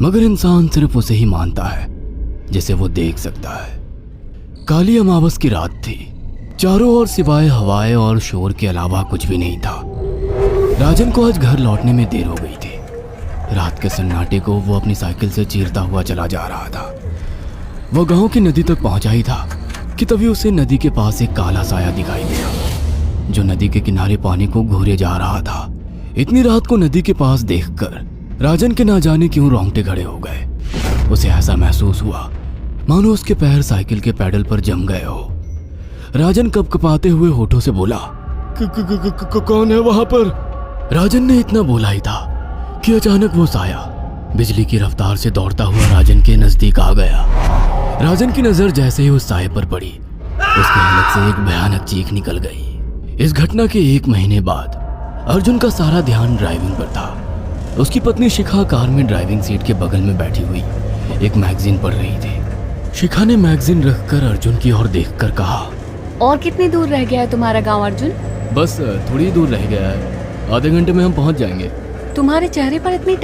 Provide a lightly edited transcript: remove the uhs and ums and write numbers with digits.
मगर इंसान सिर्फ उसे ही मानता है जिसे वो देख सकता है। काली अमावस की रात थी। चारों ओर सिवाय हवाएं और शोर के अलावा कुछ भी नहीं था। राजन को आज घर लौटने में देर हो गई थी। रात के सन्नाटे को वो अपनी साइकिल से चीरता हुआ चला जा रहा था। वो गांव की नदी तक पहुंचा ही था कि तभी उसे नदी के पास एक काला साया दिखाई दिया जो नदी के किनारे पानी को घूरे जा रहा था। इतनी रात को नदी के पास देखकर राजन के ना जाने क्यों रोंगटे खड़े हो गए। उसे ऐसा महसूस हुआ मानो उसके पैर साइकिल के पैडल पर जम गए हो। राजन कपकपाते हुए होठों से बोला, कौन है वहां पर? राजन ने इतना बोला ही था कि अचानक वो साया बिजली की रफ्तार से दौड़ता हुआ राजन के नजदीक आ गया। राजन की नजर जैसे ही उस साये पर पड़ी, उसके हलक से एक भयानक चीख निकल गई। इस घटना के 1 महीने बाद अर्जुन का सारा ध्यान ड्राइविंग पर था। उसकी पत्नी शिखा कार में ड्राइविंग सीट के बगल में बैठी हुई एक मैगजीन पढ़ रही थी। शिखा ने मैगजीन रखकर अर्जुन की ओर देखकर कहा, और कितनी दूर रह गया है तुम्हारा गांव अर्जुन? बस थोड़ी दूर रह गया है, आधे घंटे में हम पहुंच जाएंगे। तुम्हारे चेहरे पर इतनी